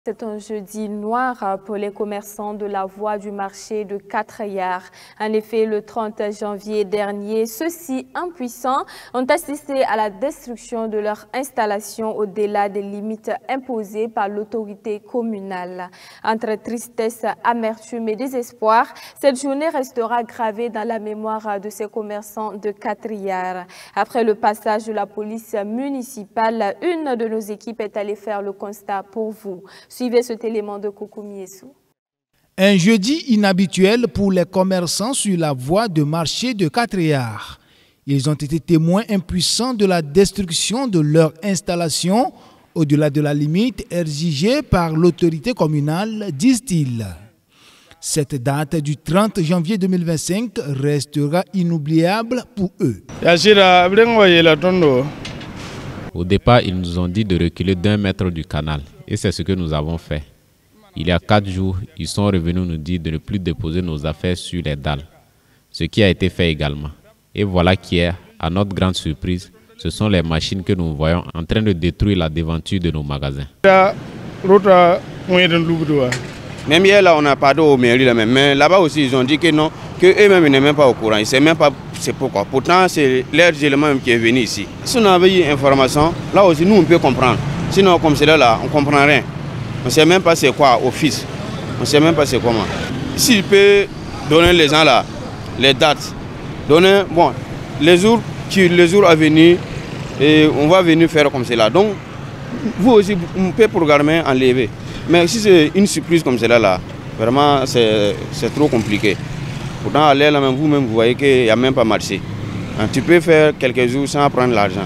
C'est un jeudi noir pour les commerçants de la voie du marché de Quatrières. En effet, le 30 janvier dernier, ceux-ci impuissants ont assisté à la destruction de leur installation au-delà des limites imposées par l'autorité communale. Entre tristesse, amertume et désespoir, cette journée restera gravée dans la mémoire de ces commerçants de Quatrières. Après le passage de la police municipale, une de nos équipes est allée faire le constat pour vous. Suivez cet élément de Koukoumiesu. Un jeudi inhabituel pour les commerçants sur la voie de marché de Quatrières. Ils ont été témoins impuissants de la destruction de leur installation au-delà de la limite exigée par l'autorité communale, disent-ils. Cette date du 30 janvier 2025 restera inoubliable pour eux. Au départ, ils nous ont dit de reculer d'1 mètre du canal. Et c'est ce que nous avons fait. Il y a 4 jours, ils sont revenus nous dire de ne plus déposer nos affaires sur les dalles. Ce qui a été fait également. Et voilà qu'hier, à notre grande surprise, ce sont les machines que nous voyons en train de détruire la devanture de nos magasins. Même hier, là, on a parlé au mairie, là, mais là-bas aussi, ils ont dit que non, qu'eux-mêmes ils n'est même pas au courant. Ils ne savent même pas c'est pourquoi. Pourtant, c'est leur élément qui est venu ici. Si on avait eu information, là aussi, nous, on peut comprendre. Sinon, comme c'est là, on ne comprend rien. On ne sait même pas c'est quoi, office. On ne sait même pas c'est comment. S'il peut donner les gens là, les dates, donner, bon, les jours à venir, et on va venir faire comme cela. Donc, vous aussi, on peut programmer, enlever. Mais si c'est une surprise comme cela là, vraiment, c'est trop compliqué. Pourtant, aller là, vous-même, vous voyez qu'il n'y a même pas marché. Hein, tu peux faire quelques jours sans prendre l'argent.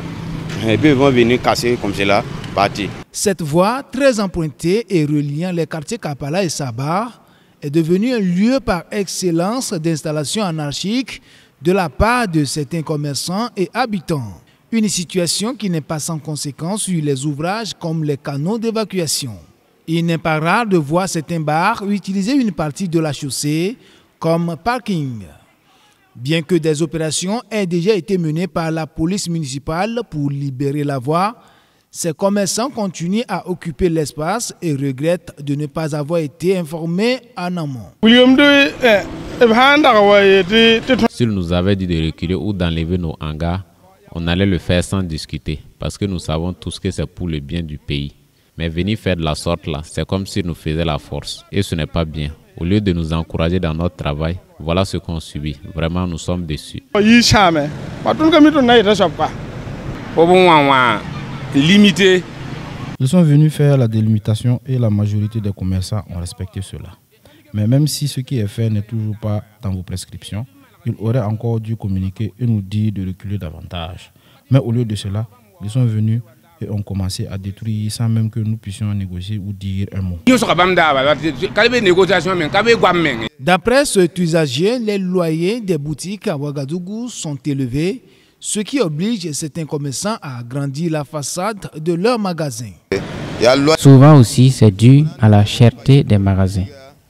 Et puis, ils vont venir casser comme cela. Cette voie très empruntée et reliant les quartiers Kapala et Sabar est devenue un lieu par excellence d'installation anarchique de la part de certains commerçants et habitants. Une situation qui n'est pas sans conséquence sur les ouvrages comme les canaux d'évacuation. Il n'est pas rare de voir certains bars utiliser une partie de la chaussée comme parking. Bien que des opérations aient déjà été menées par la police municipale pour libérer la voie, ces commerçants continuent à occuper l'espace et regrettent de ne pas avoir été informés en amont. S'ils nous avaient dit de reculer ou d'enlever nos hangars, on allait le faire sans discuter, parce que nous savons tous que c'est pour le bien du pays. Mais venir faire de la sorte là, c'est comme s'ils nous faisaient la force. Et ce n'est pas bien. Au lieu de nous encourager dans notre travail, voilà ce qu'on subit. Vraiment, nous sommes déçus. Limité. Ils sont venus faire la délimitation et la majorité des commerçants ont respecté cela. Mais même si ce qui est fait n'est toujours pas dans vos prescriptions, ils auraient encore dû communiquer et nous dire de reculer davantage. Mais au lieu de cela, ils sont venus et ont commencé à détruire sans même que nous puissions négocier ou dire un mot. D'après cet usager, les loyers des boutiques à Ouagadougou sont élevés, ce qui oblige certains commerçants à agrandir la façade de leurs magasins. Souvent aussi, c'est dû à la cherté des magasins.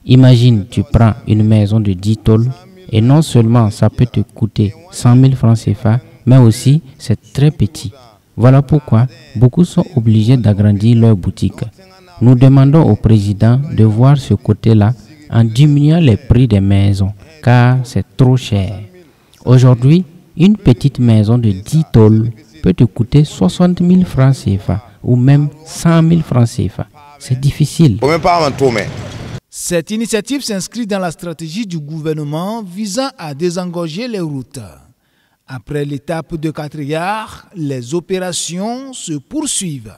Imagine, tu prends une maison de 10 tôles et non seulement ça peut te coûter 100 000 francs CFA, mais aussi c'est très petit. Voilà pourquoi beaucoup sont obligés d'agrandir leur boutique. Nous demandons au président de voir ce côté-là en diminuant les prix des maisons, car c'est trop cher. Aujourd'hui, une petite maison de 10 tôles peut te coûter 60 000 francs CFA ou même 100 000 francs CFA. C'est difficile. Cette initiative s'inscrit dans la stratégie du gouvernement visant à désengorger les routes. Après l'étape de Quatrières, les opérations se poursuivent.